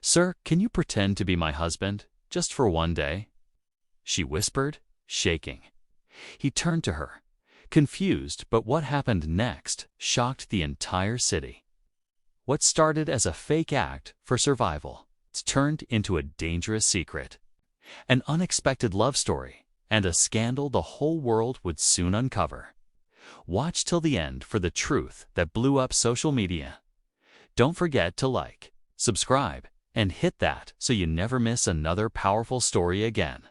"Sir, can you pretend to be my husband, just for one day?" she whispered, shaking. He turned to her, confused, but what happened next shocked the entire city. What started as a fake act for survival turned into a dangerous secret, an unexpected love story, and a scandal the whole world would soon uncover. Watch till the end for the truth that blew up social media. Don't forget to like, subscribe, and hit that so you never miss another powerful story again.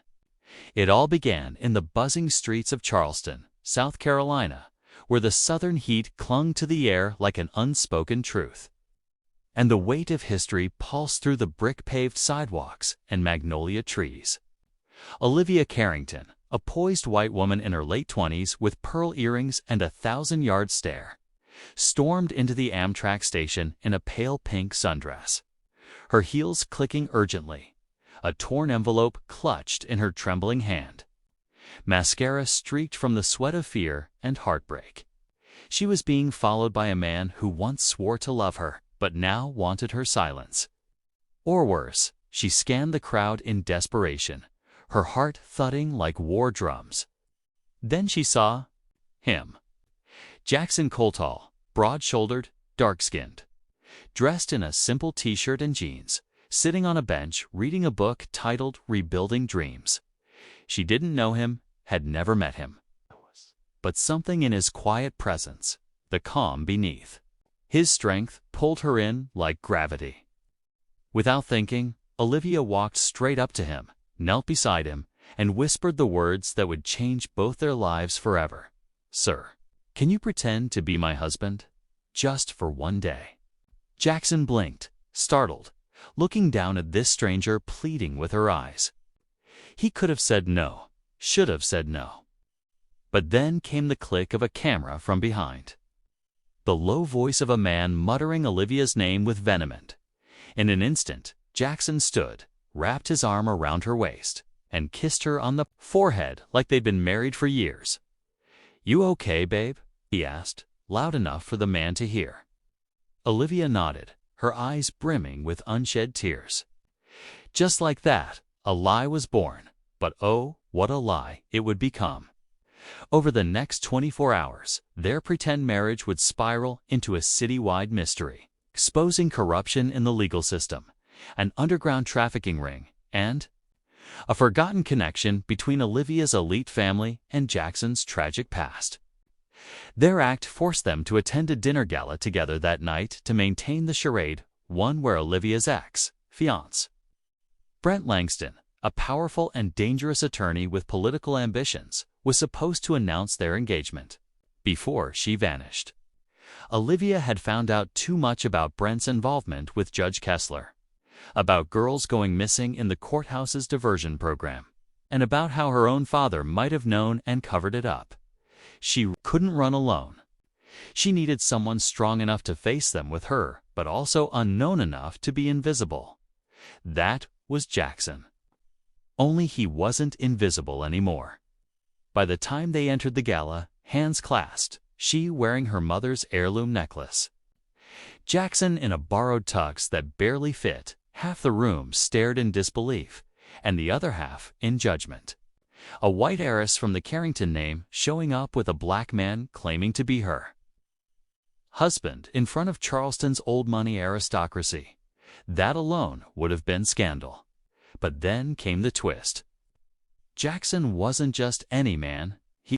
It all began in the buzzing streets of Charleston, South Carolina, where the southern heat clung to the air like an unspoken truth, and the weight of history pulsed through the brick-paved sidewalks and magnolia trees. Olivia Carrington, a poised white woman in her late 20s with pearl earrings and a 1,000-yard stare, stormed into the Amtrak station in a pale pink sundress, her heels clicking urgently, a torn envelope clutched in her trembling hand. Mascara streaked from the sweat of fear and heartbreak. She was being followed by a man who once swore to love her, but now wanted her silence. Or worse, she scanned the crowd in desperation, her heart thudding like war drums. Then she saw him. Jackson Coltall, broad-shouldered, dark-skinned, dressed in a simple t-shirt and jeans, sitting on a bench reading a book titled Rebuilding Dreams. She didn't know him, had never met him. But something in his quiet presence, the calm beneath, his strength pulled her in like gravity. Without thinking, Olivia walked straight up to him, knelt beside him, and whispered the words that would change both their lives forever. "Sir, can you pretend to be my husband? Just for one day." Jackson blinked, startled, looking down at this stranger pleading with her eyes. He could have said no, should have said no. But then came the click of a camera from behind, the low voice of a man muttering Olivia's name with vehement. In an instant, Jackson stood, wrapped his arm around her waist, and kissed her on the forehead like they'd been married for years. "You okay, babe?" he asked, loud enough for the man to hear. Olivia nodded, her eyes brimming with unshed tears. Just like that, a lie was born, but oh, what a lie it would become. Over the next 24 hours, their pretend marriage would spiral into a citywide mystery, exposing corruption in the legal system, an underground trafficking ring, and a forgotten connection between Olivia's elite family and Jackson's tragic past. Their act forced them to attend a dinner gala together that night to maintain the charade, one where Olivia's ex-fiancé, Brent Langston, a powerful and dangerous attorney with political ambitions, was supposed to announce their engagement. Before she vanished, Olivia had found out too much about Brent's involvement with Judge Kessler, about girls going missing in the courthouse's diversion program, and about how her own father might have known and covered it up. She couldn't run alone. She needed someone strong enough to face them with her, but also unknown enough to be invisible. That was Jackson. Only he wasn't invisible anymore. By the time they entered the gala, hands clasped, she wearing her mother's heirloom necklace, Jackson in a borrowed tux that barely fit, half the room stared in disbelief, and the other half in judgment. A white heiress from the Carrington name showing up with a black man claiming to be her husband in front of Charleston's old money aristocracy. That alone would have been scandal. But then came the twist. Jackson wasn't just any man. He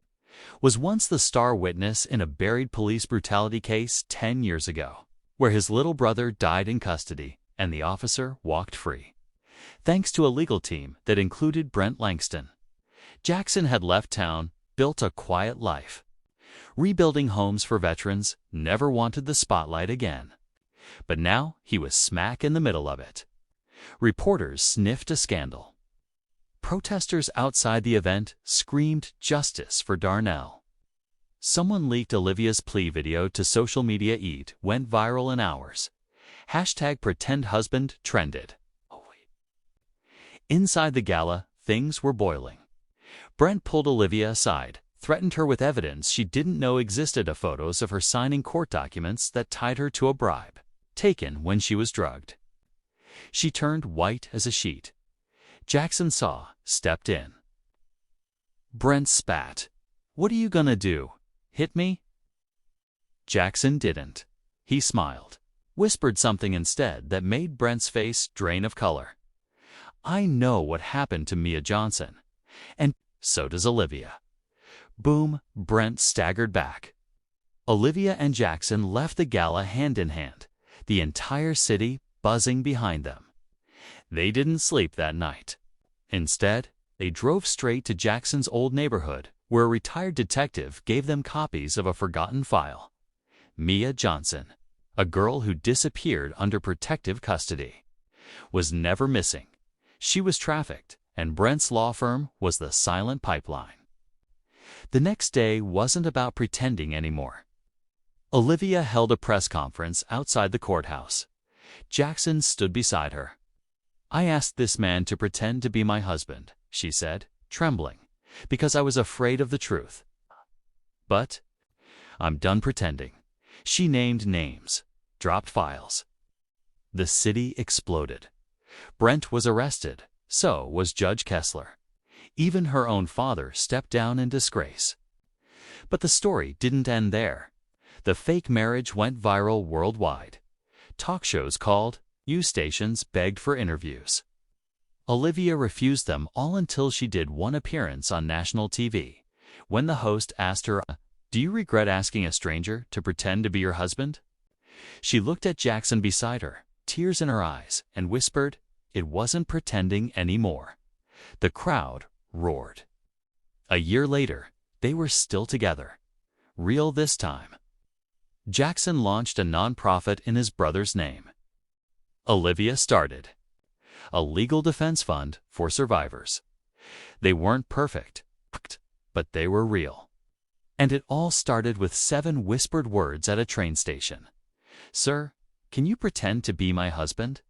was once the star witness in a buried police brutality case 10 years ago, where his little brother died in custody and the officer walked free, thanks to a legal team that included Brent Langston. Jackson had left town, built a quiet life, rebuilding homes for veterans, never wanted the spotlight again. But now he was smack in the middle of it. Reporters sniffed a scandal. Protesters outside the event screamed justice for Darnell. Someone leaked Olivia's plea video to social media. It went viral in hours. #PretendHusband trended. Inside the gala, things were boiling. Brent pulled Olivia aside, threatened her with evidence she didn't know existed, photos of her signing court documents that tied her to a bribe, taken when she was drugged. She turned white as a sheet. Jackson saw, stepped in. Brent spat. "What are you gonna do? Hit me?" Jackson didn't. He smiled, whispered something instead that made Brent's face drain of color. "I know what happened to Mia Johnson. And so does Olivia." Boom, Brent staggered back. Olivia and Jackson left the gala hand in hand, the entire city buzzing behind them. They didn't sleep that night. Instead, they drove straight to Jackson's old neighborhood, where a retired detective gave them copies of a forgotten file. Mia Johnson, a girl who disappeared under protective custody, was never missing. She was trafficked, and Brent's law firm was the silent pipeline. The next day wasn't about pretending anymore. Olivia held a press conference outside the courthouse. Jackson stood beside her. "I asked this man to pretend to be my husband," she said, trembling, "because I was afraid of the truth. But I'm done pretending." She named names, dropped files. The city exploded. Brent was arrested, so was Judge Kessler. Even her own father stepped down in disgrace. But the story didn't end there. The fake marriage went viral worldwide. Talk shows called, news stations begged for interviews. Olivia refused them all until she did one appearance on national TV. When the host asked her, "Do you regret asking a stranger to pretend to be your husband?" She looked at Jackson beside her, tears in her eyes, and whispered, "It wasn't pretending anymore." The crowd roared. A year later, they were still together. Real this time. Jackson launched a nonprofit in his brother's name. Olivia started a legal defense fund for survivors. They weren't perfect, but they were real. And it all started with 7 whispered words at a train station. "Sir, can you pretend to be my husband?"